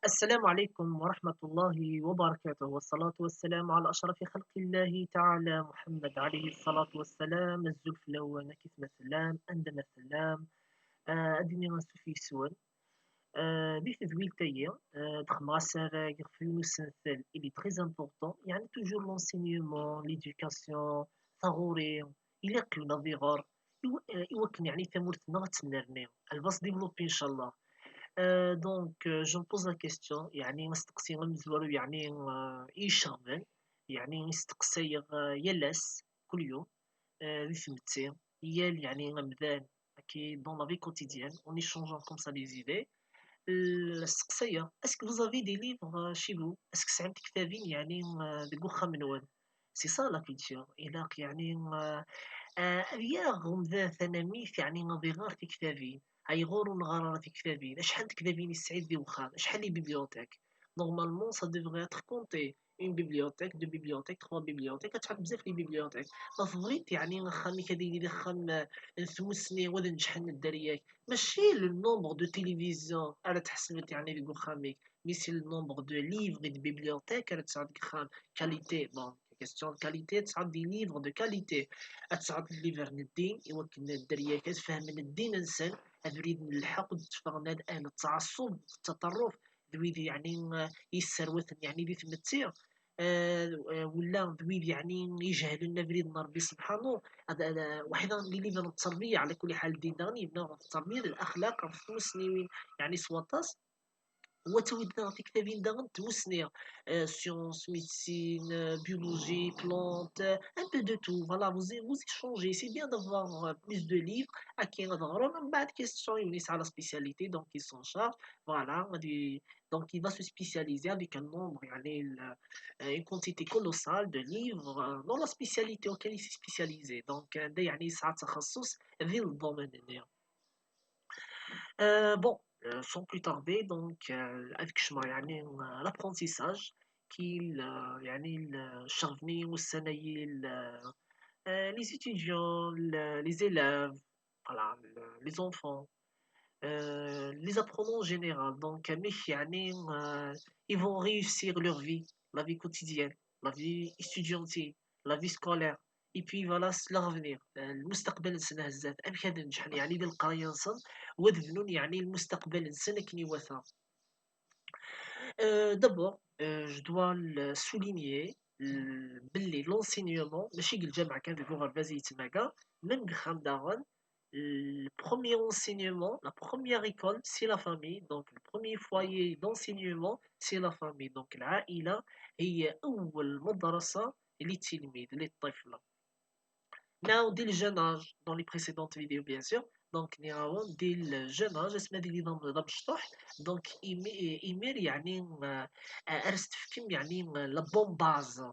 السلام عليكم ورحمة الله وبركاته، والصلاة والسلام على أشرف خلق الله تعالى محمد عليه الصلاة والسلام. الزلف الأول كيف مسلام عندنا سلام. أديني غنسوفي سؤال. دي تزويل تايا دخماسر يغفيوس نسل إلي تريز امبورطون، يعني توجور لونسينيومون ليدوكاسيون ثغوري إلا كلنا ضغار يوكن يعني ثمورتنا غتسنرني الباص ديفلوبي إن شاء الله. Je me pose la question, يعني نستقسي غنزورو يعني يشغل يعني نستقسي يلاس كل يوم ذي ثمتي يال يعني غمدان كي dans la vie quotidienne en échangeant comme ça des idées. السقسية est-ce que vous avez des livres chez vous est-ce que عندك كتابين يعني ديك وخا منوال سي سا لا كولتور إلا يعني يا غمذا ثناميث يعني نظيغار في كتابين هايغور ونغارر في كتابين شحال د كتابين يسعد دي وخام شحال لي بيبليوتيك نورمالمون سا ديفغي اتر كونتي اون بيبليوتيك دو بيبليوتيك تخوا بيبليوتيك كتعرف بزاف لي بيبليوتيك لا فغيت يعني خامي كديري لي خام نثمسني ولا نشحن الدرياك ماشي لو نومبر دو تيليفزيون على تحسبت يعني في خامك مي سي لو نومبر دو ليفغ دو بيبليوتيك على تساعدك خام كاليتي دونك كيستيون كاليتي تساعد دي ليفغ دو كاليتي أتسعد الليفر من الدين يمكن الدرية كتفهم من الدين إنسان أريد من الحق تفغنا الآن التعصب التطرف ذويد يعني يسروث يعني ذي تمتير ولا ذويد يعني يجهلون بريد ربي سبحانه هذا واحد اللي ليفر التربية على كل حال الدين دغني يبنى التربية الأخلاق في مسنين يعني سواطاس هو تويدنا في كتابين داغن توسنيا sciences, médecine, biologie, plantes, un peu de tout. Voilà, vous échangez. C'est bien d'avoir plus de livres à qui on a بعد question يونس على spécialité donc il s'en charge. Voilà, donc il va se spécialiser avec un nombre يعني une quantité colossale de livres dans la spécialité auquel il s'est spécialisé. Donc ده يعني يسعى تخصص ذي الضمن. Bon, sans plus tarder, donc avec شما يعني l'apprentissage qu'il يعني الشغفني والسنايي les étudiants, les élèves, voilà, les enfants, les apprenants en général. Donc مش يعني ils vont réussir leur vie, la vie quotidienne, la vie étudiantine, la vie scolaire. Et puis voilà l'avenir المستقبل نسنا هزاف ام كاد نجحن يعني ديال القرايه نصن وذبنون يعني المستقبل نسن كني وثا. D'abord je dois le souligner باللي l'enseignement ماشي الجامعه كان في لغه بازي تماكا من غخام داغون. Le premier enseignement, la première école, c'est la famille. Donc, le premier foyer d'enseignement, c'est la famille. Donc, العائلة هي أول مدرسة للتلميذ للطفل. Now, dès le jeune âge, dans les précédentes vidéos, bien sûr, donc, dès le jeune âge, اسمها دي نظام نظام مشطوح. Donc, إيمير يعني أرست فيكم يعني لا بون باز.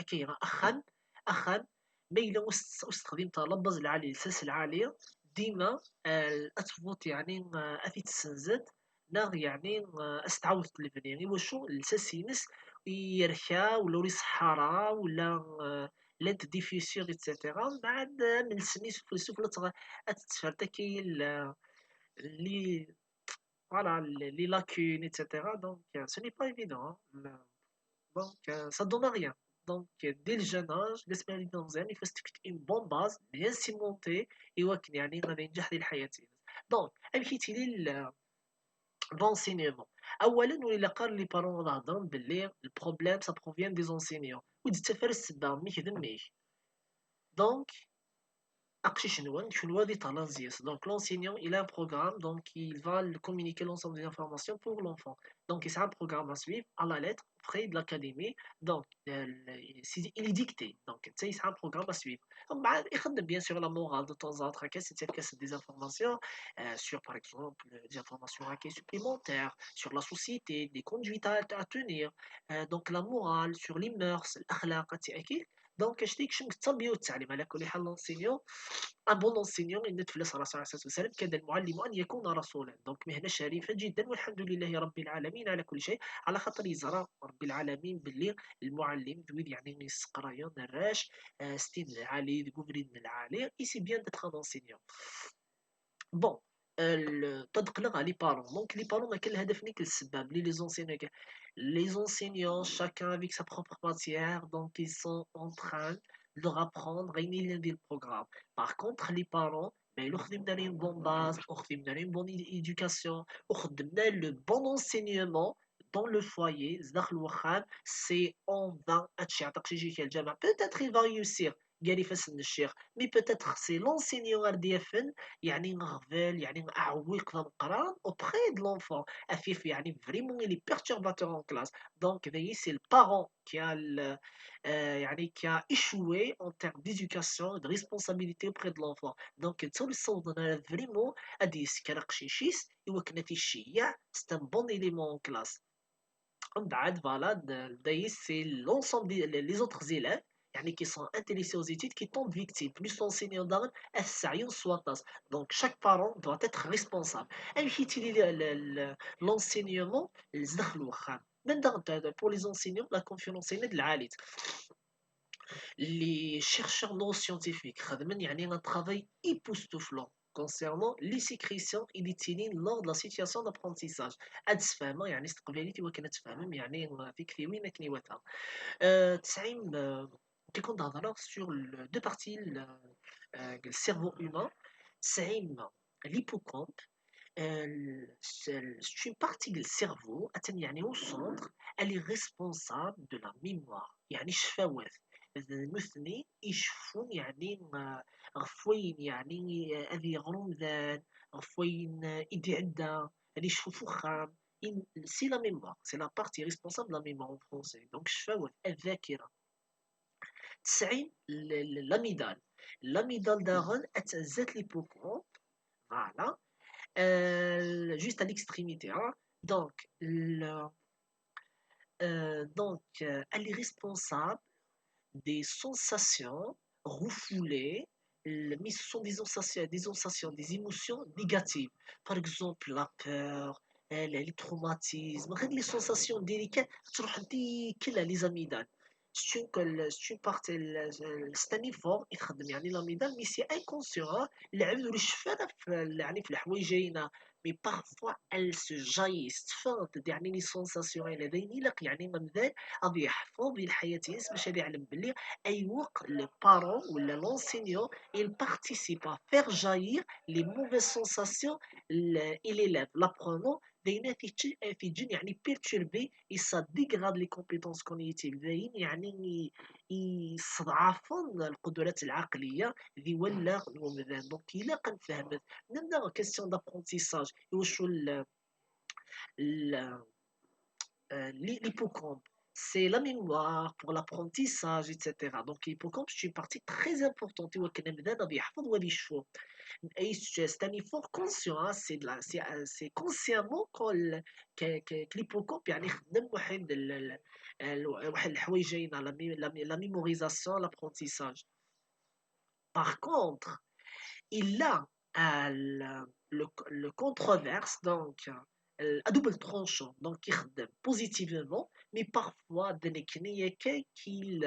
كاين أخا ما إلا استخدمت لبز العالي الساس العالية ديما الأتفوت يعني أثيت السنزات ناغ يعني استعوذ تلفني يعني وشو الساس ينس يركا ولا وري صحارى ولا لانت ديفيسيغ ايتترا بعد من السنين سوف تتفرتا كي لي فوالا لي لاكون ايتترا دونك سو ني با ايفيدون دونك ça donne à rien. Donc, dès le jeune âge, الاسم il faut تكت une bonne base bien cimentée يوكن يعني غادي ينجح ديال حياتي. دونك مشيتي لي l'enseignement. اولا ولا قال لي بارون هضرهم باللي البروبليم ça provient des enseignants ودي تفر السبه ميك ذميك. Donc, donc l'enseignant, il a un programme, donc il va communiquer l'ensemble des informations pour l'enfant. Donc c'est un programme à suivre à la lettre près de l'académie. Donc il est dicté. Donc c'est un programme à suivre. Donc, bah, il y a bien sûr la morale de temps en temps, c'est des informations sur par exemple des informations supplémentaires sur la société, des conduites à tenir. Donc la morale sur les mœurs, l'akhlaq, دونك اش ديك شنو التربيه والتعليم على كل حال لونسينيون ان بون لونسينيون ان تفلس الرسول عليه الصلاه والسلام كان المعلم ان يكون رسولا. دونك مهنه شريفه جدا والحمد لله رب العالمين على كل شيء على خاطر يزرى رب العالمين باللي المعلم دويد يعني نيس قرايه نراش ستين العالي كوفرين العالي اي سي بيان دتر ان انسينيون. بون تطبق على les parents. Donc les parents ما كان الهدف نيك السباب les enseignants chacun avec sa propre matière, donc ils sont en train de leur apprendre le programme. Par contre les parents mais ils ont une bonne base, une bonne éducation, le bon enseignement dans le foyer, c'est en vain. Peut-être il va réussir, mais peut-être c'est l'enseignant RDFN يعني نغفل يعني نعوق نقرا auprès de l'enfant afif يعني vraiment il est perturbateur en classe donc c'est le parent qui a يعني qui a échoué en termes d'éducation et de responsabilité auprès de l'enfant donc تصوّدنا vraiment هادي سكر قشيشيس يوكنا الشياع c'est un bon élément en classe من بعد voilà c'est l'ensemble les autres élèves يعني qui sont intéressés aux études qui tombent victimes plus l'enseignant d'armes السعي سواطاس donc chaque parent doit être responsable مشيتي l'enseignement الزدخ الوخام من دغ pour les enseignants la confiance de العالية les chercheurs neuroscientifiques خدمن يعني un travail époustouflant concernant les sécrétions et les ténines lors de la situation d'apprentissage. أتفهم يعني استقباليتي وكانت تفهم يعني فيك في وين كنيوتها. تسعيم كيكون نهضر sur deux parties le cerveau humain. تسعيم l'hippocampe c'est une partie du cerveau يعني au centre elle est responsable de la mémoire يعني الشفاوات مثني يشفون يعني غفوين يعني هذه غرمذان غفوين يدعدا هذه يشفو فخام c'est la mémoire c'est la partie responsable de la mémoire en français donc الشفاوات الذاكرة 90 l'amygdale داغن اتزات l'hippocampe voilà juste à l'extrémité. Hein. Donc, elle est responsable des sensations refoulées, mais ce sont des émotions négatives. Par exemple, la peur, les traumatismes, les sensations délicates, les amygdales. C'est une partie, c'est un effort يخدم يعني l'amygdale, mais c'est inconscient. العبد ولا الشفافة يعني في الحوايجينا mais parfois elles se jaillissent تفرط يعني les sensations لديني لك يعني ممثال غادي يحفظ ديال الحياة باش غادي يعلم بلي اي وقت لي بارون ولا لونسينيون il participe à faire jaillir les mauvaises sensations et l'élève l'apprenant في جن يعني perturbé et ça dégrade les compétences cognitives باين يعني يستضعفون القدرات العقلية ذي ولا ومذان دونك إلا كنفهمت نبدا كيسيون دابرونتيساج واش l'hippocampe, c'est la mémoire pour l'apprentissage, etc. Donc l'hippocampe, c'est une partie très importante. Et c'est un effort conscient, hein, c'est consciemment que l'hippocampe يعني يخدم واحد الحوايجين la mémorisation, l'apprentissage. Par contre, il a le controverse, donc à double tranchant, donc positivement, mais parfois qu'il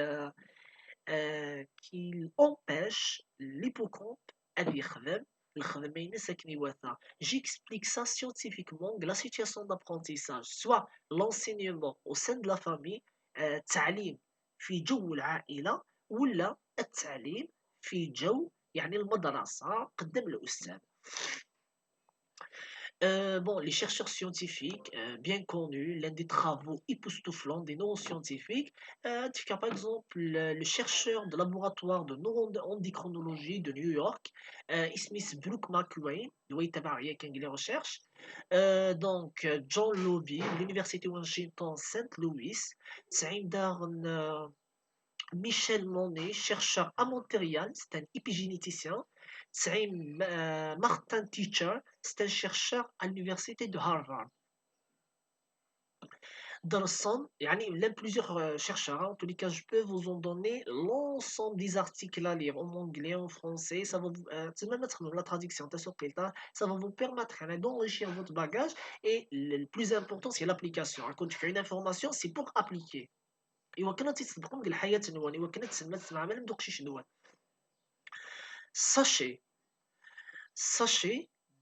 empêche l'hippocampe à يخدم الخدمة ينسى كنيواتها. J'explique ça scientifiquement de la situation d'apprentissage, soit l'enseignement au sein de la famille, التعليم في جو العائلة ولا التعليم في جو يعني المدرسة قدام الأستاذ. Bon, les chercheurs scientifiques bien connus, l'un des travaux époustouflants des neuroscientifiques, par exemple le chercheur de laboratoire de neuroendocrinologie de New York, Smith Brooke McQueen, doit y les recherches, donc John Lobby, l'université Washington St. Louis, Michel Monet, chercheur à Montréal, c'est un épigénéticien. Martin Teacher, c'est un chercheur à l'université de Harvard. Dans le son, il y a plusieurs chercheurs. En tous les cas, je peux vous en donner l'ensemble des articles à lire en anglais, en français. Ça va vous mettre la traduction, ça va vous permettre d'enrichir votre bagage. Et le plus important, c'est l'application. Quand tu fais une information, c'est pour appliquer. إوا كنا تيتصدقوا ديال الحياة نوان إوا كنا تسمع ما ندوقش نوان. Sachez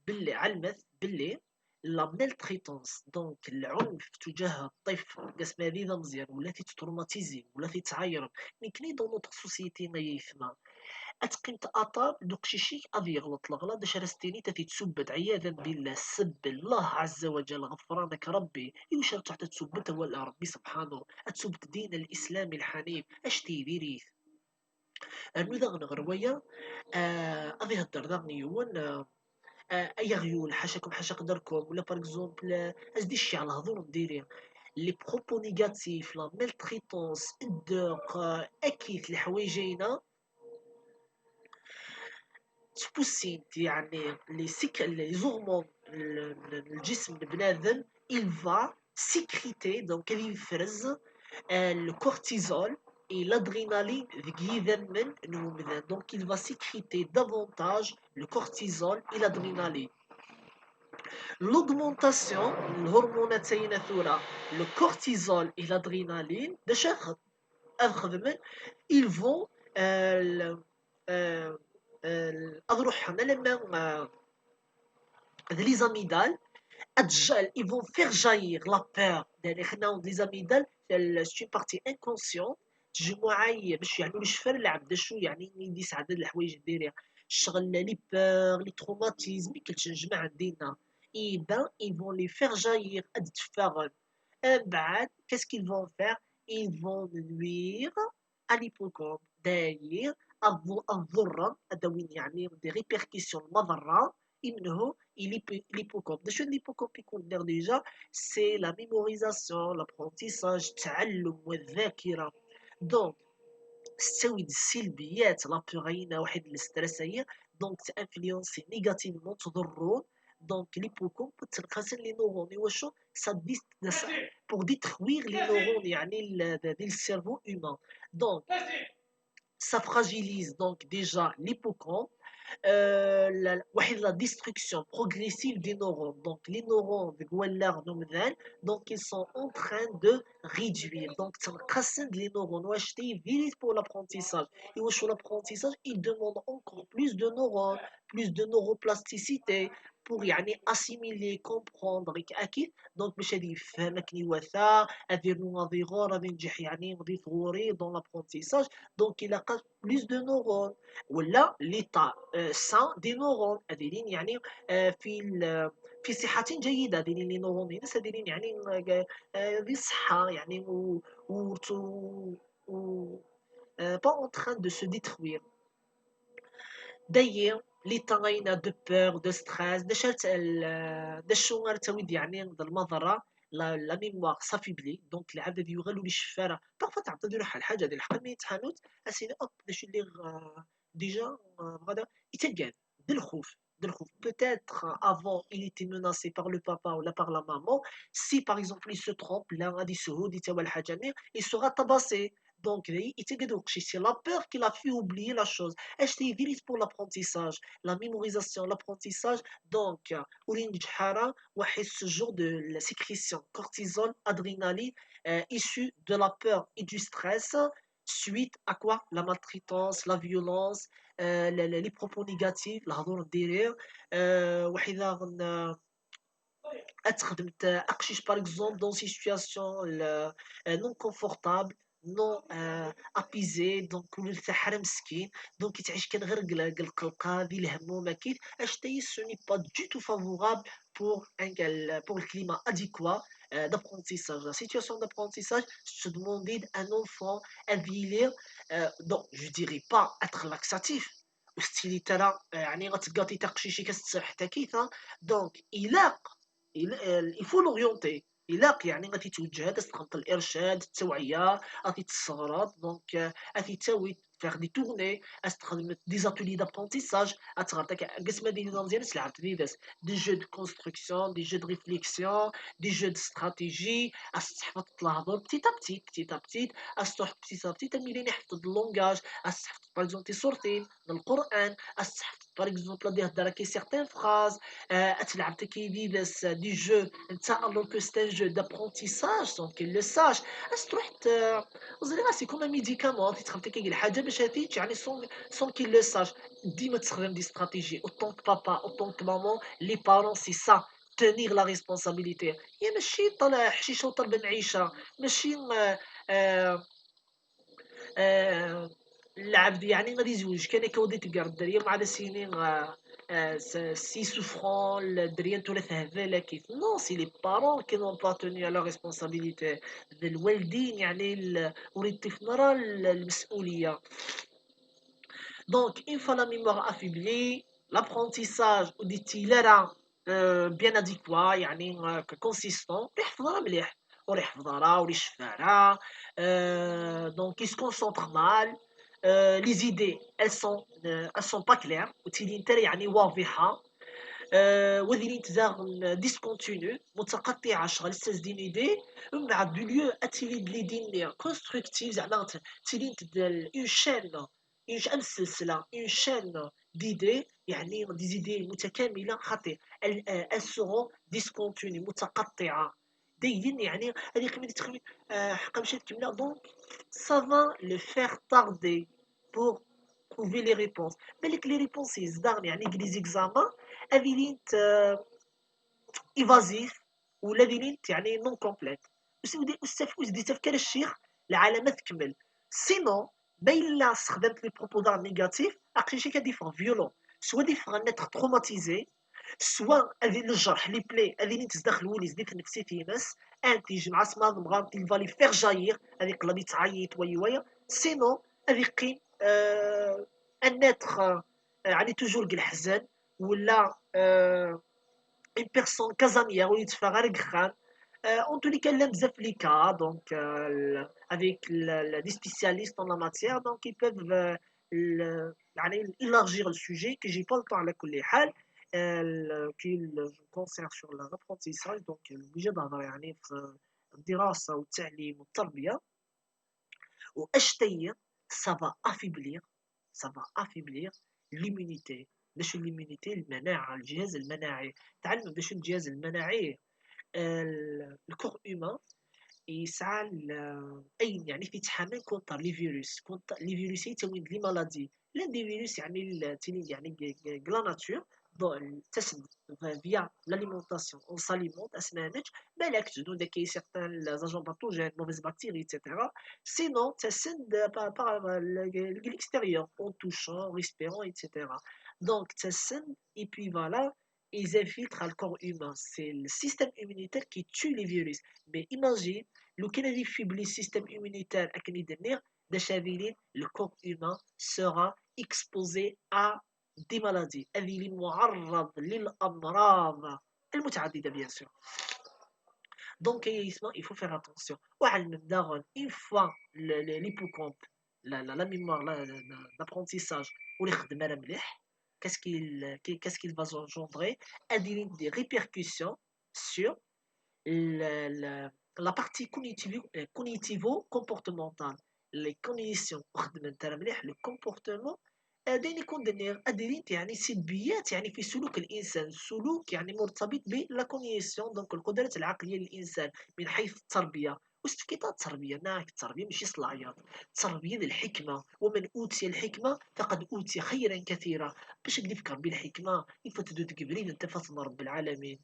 باللي علمت باللي لا مالتريتونس دونك العنف تجاه الطفل قسم هذه مزيان ولا تتروماتيزي ولا تعاير مي دون نوتر سوسيتي ما يفما اتقنت اطار دوك شي اذي يغلط الغلط داش رستيني تتسبت عياذا بالله سب الله عز وجل غفرانك ربي يوش تحت تسبت ولا ربي سبحانه تسبت دين الاسلام الحنيف اش تيديريث نوذا غنغرويا اذي هدر ذا يوان اي غيول حاشاكم حاشا قدركم ولا باغ اكزومبل ازدي الشي على الهضور ديري لي بروبو نيجاتيف لا مالتريتونس الدوق اكيد الحوايجينا تبوسينت يعني لي زورمون الجسم البنادم il va sécréter donc اللي يفرز الكورتيزول et l'adrénaline donc il va sécréter davantage le cortisol et l'adrénaline. L'augmentation الهرمونات ثورة le cortisol et l'adrénaline باش خدمن ils vont اروح انا لما les amygdales ils vont faire jaillir la peur يعني خلينا les amygdales c'est une partie inconsciente تجي معايا باش يعني الشفر العبد شو يعني يدي سعد الحوايج ديريها الشغل لي بور لي تروماتيزم كلش نجمع عندنا اي ben ils vont les faire jaillir ادتفاغن بعد qu'est-ce qu'ils vont faire ils vont nuire à l'hippocampe داير الضرر ادوين يعني دي ريبيركسيون مضره منه l'hippocampe شو l'hippocampe يكون دير ديجا سي لا ميموريزاسيون لابرونتيساج التعلم والذاكره دونك تستوي السلبيات لا بوغينا واحد الاسترسيه دونك تانفلونسي نيجاتيفمون تضرون دونك ليبوكومب تنقسم لي نورون واش سا بور ديتروير لي نورون يعني ديال السيرفو هيومان دونك ça fragilise donc déjà l'hippocampe واحد la destruction progressive des neurones donc les neurones donc ils sont en train de réduire donc تنقسم les neurones واش تيفيليت pour l'apprentissage et واش l'apprentissage il demande encore plus de neurones plus de neuroplasticité pour يعني assimiler comprendre اكيد donc باش هادي يفهمك نيوثا هادي غادي غور غادي نجح يعني غادي ثوري dans l'apprentissage donc il a plus de neurones ولا l'état sain des neurones هذين يعني في صحة جيدة هذين لي نورون الناس هذين يعني ذي صحة يعني و pas en train de se détruire d'ailleurs l'état غاينة de peur de stress دا شو غتولد يعني المضرة لا ميموار سافيبلي دونك العدد يغلو لي الشفاره بارفو تعطي روح الحاجه ديال الحق ملي يتحانوت اسيدي اوب داش اللي ديجا غادا يتقاد de le peut-être avant il était menacé par le papa ou là par la maman si par exemple il se trompe là غادي يسهود يتوى الحاجه il sera tabassé donc c'est la peur qui l'a fait oublier la chose HTV pour l'apprentissage la mémorisation l'apprentissage donc ce genre de la sécrétion cortisol adrénaline issue de la peur et du stress suite à quoi la maltraitance la violence les propos négatifs الهضور الديرير وحده خدمت اقشيش par exemple dans une situation non confortable non ابيزي دونك وللثحر مسكين دونك يتعيش كان غير القلقه ذي الهم وما كيف اش تي سو ني با دو تو فافورابل pour le climat adéquat d'apprentissage. La situation d'apprentissage se demandait à un enfant à vieillir, donc je dirais pas être laxatif, وستيلي ترى يعني غتقاطي تقشيشي كتصح حتى كيفا دونك il faut l'orienter إلاق يعني غادي توجه هذا استخدمت الارشاد التوعيه غادي تستغرض دونك غادي تساوي faire des tournées استخدمت des ateliers d'apprentissage اتغرتك قسمه ديال النظام ديالك تلعب des jeux de construction des jeux de réflexion des jeux de stratégie استحفظ الهضور petit à petit استحفظ petit à petit ملي يحفظ اللونغاج استحفظ باغ اكزومبل صورتين من القران استحفظ par exemple غادي يهضر كاين certaines phrases تلعب كيدي دي جو نتا alors que c'est un jeu d'apprentissage sans qu'il le sache تروح وزريغا سي كوم ميديكامون تيتخلط كاين الحاجه باش هذيك يعني sans qu'il le sache ديما تستخدم دي استراتيجي autant que papa autant que maman les parents c'est ça tenir la responsabilité هي ماشي طالع حشيشه وطلب معيشه ماشي آه العبد يعني غادي يزوج كان كودي تلقى الدريه مع السنين سي سوفرون الدريه تولى هباله كيف نو سي لي بارون كي نون با توني على ريسبونسابيلتي الوالدين يعني وريد الطفل راه المسؤوليه دونك اون فوا لا ميموار افيبلي لابرونتيساج وديتي لرا بيان اديكوا يعني كونسيستون يحفظها مليح وراه يحفظها راه وراه يشفى donc il se concentre mal les idées elles sont pas claires وتيلي انت يعني واضحه وذين تزاغ ديسكونتينو متقطعه شغل 16 دين ايدي من بعد دو ليو اتيلي دي دين كونستركتيف زعما تيلي اون شين اون سلسله اون شين ديدي يعني دي زيدي متكامله خطير elles seront discontinues متقطعه دايرين يعني هذيك ملي تخمم حقا مشات كامله دونك ça va le faire tarder pour trouver les réponses بالك les réponses يزدان يعني les examens افيلينت ايفازيف ولا فيلينت يعني نون كومبليت ودي تفكير الشيخ العلامه تكمل سينو باين لا استخدمت لي بروبودار نيجاتيف اقل شي كديفون فيولون سوا ديفون نتر تروماتيزي سوا هذه الجرح لي بلي هذه تزدخل وليز ديك النفسي في ناس انتي جمع سما بغا il va les faire jaillir هذيك غادي تعيط ويا سينو هذه قيم ان نتر يعني توجور الحزن ولا une personne casanière ou une غير كخان en tous les cas l'aime بزاف les cas donc avec des spécialistes en la matière donc ils peuvent يعني élargir le sujet que j'ai pas le temps على كل حال qu'il concerne sur l'apprentissage donc بوجي نهضر يعني في الدراسة والتعليم والتربية واش هي ça va affaiblir l'immunité باش الاميونيتي المناعه الجهاز المناعي تعلم باش الجهاز المناعي الكور اومان يسعى اي يعني في تحامل كونتر لي فيروس كونتر لي فيروس يتوين لي مالادي لا دي فيروس يعني يعني لا ناتور تسد فيا l'alimentation on s'alimente اسنانك بالك تزدو داك سيغتان زاجون باثوجين موفيز بكتيري ايتترا سينون تسد par l'extérieur en touchant respirant etc donc تسد et puis voilà ils infiltrent le corps humain c'est le système immunitaire qui tue les virus mais imagine لو كان هذا يفيبلي السيستم immunitaire اكن يدمر داشافيلين le corps humain sera exposé à des maladies هذه معرض للأمراض المتعددة bien sûr donc il faut faire attention وعلم داغن une fois l'hippocampe la mémoire l'apprentissage واللي خدم راه مليح qu'est-ce qu'il va engendrer des répercussions sur la partie cognitivo-comportementale les conditions خدمت راه مليح le comportement داين يكون اديريت يعني سلبيات يعني في سلوك الانسان السلوك يعني مرتبط بلا كونيسيون دونك القدرات العقليه للانسان من حيث التربيه واش كيطا التربيه ناك التربيه ماشي صلاعيات التربيه الحكمه ومن اوتي الحكمه فقد اوتي خيرا كثيرا باش تفكر بالحكمه كيف تدود قبلين انت فاطمه رب العالمين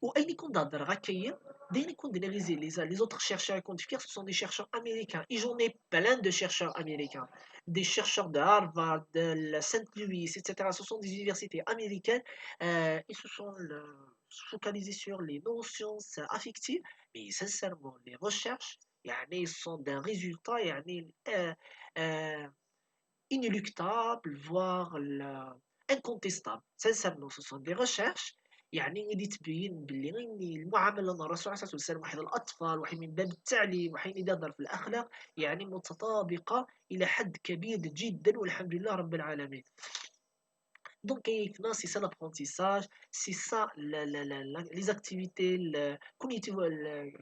واين يكون d'hadr هكايا داين يكون les autres chercheurs quantifiés ce sont des chercheurs américains et j'en ai plein de chercheurs américains des chercheurs de Harvard de Saint Louis etc ce sont des universités américaines ils se sont focalisés sur les neurosciences affectives mais sincèrement les recherches يعني sont d'un résultat يعني inéluctable voire incontestable sincèrement ce sont des recherches يعني اللي تبين باللي المعامله مع الرسول عليه الصلاه والسلام واحد الاطفال واحد من باب التعليم واحد يدار في الاخلاق يعني متطابقه الى حد كبير جدا والحمد لله رب العالمين donc c'est ça l'apprentissage c'est ça les activités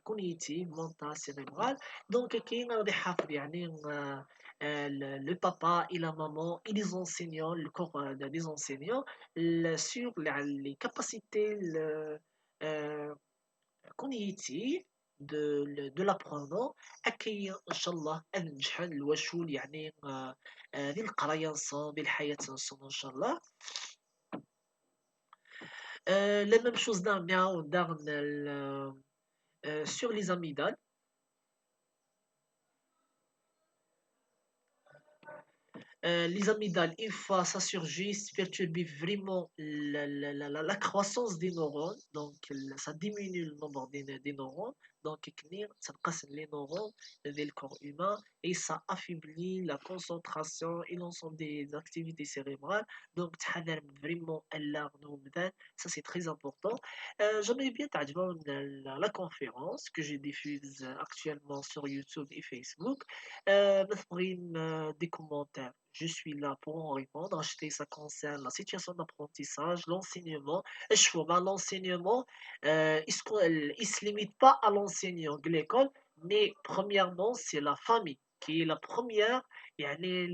cognitives mentales cérébrales donc كاين غادي يحافظ يعني le papa et la maman et les enseignants, le corps des enseignants, sur les capacités euh, cognitive de l'apprenant أكي إن شاء الله أنجح الوشول يعني ذي القراية نصوم ذي الحياة نصوم إن شاء الله. La même chose sur les amygdales. Les amygdales, une fois ça surgit, ça perturbe vraiment la croissance des neurones, donc ça diminue le nombre des neurones, donc ça casse les neurones du corps humain et ça affaiblit la concentration et l'ensemble des activités cérébrales. Donc, تحذر vraiment ça c'est très important. J'aimerais bien تعجبون la conférence que je diffuse actuellement sur YouTube et Facebook. Des commentaires. Je suis là pour en répondre. Acheter, ça concerne la situation d'apprentissage, l'enseignement. Je trouve l'enseignement, il ne se limite pas à l'enseignant de l'école, mais premièrement, c'est la famille qui est la première, يعني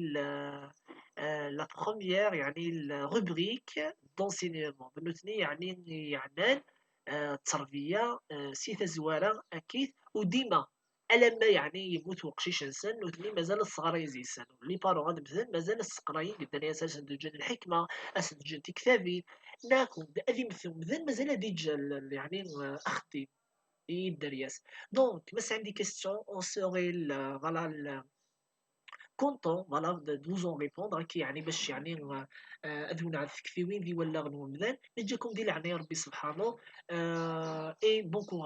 la première يعني rubrique d'enseignement. بالنسبة يعني يعمل التربية سيثة زوارة أكيد وديما ألا ما يعني يموت وقشيش إنسان وثني مازال الصغار يزيسان لي بارون غاد مثلا مازال الصقراين قدام أساس تجن الحكمة أساس تجن تكتابي ناكم هذه مثل مازال هذه يعني أختي الدرياس دونك بس عندي كيستيون اون سوغي فوالا كونتون فوالا دو زون ريبوندر كي يعني باش يعني اذون على الثكفيوين ذي ولا غنوم مذان نجيكم دي لعنة ربي سبحانه اي بون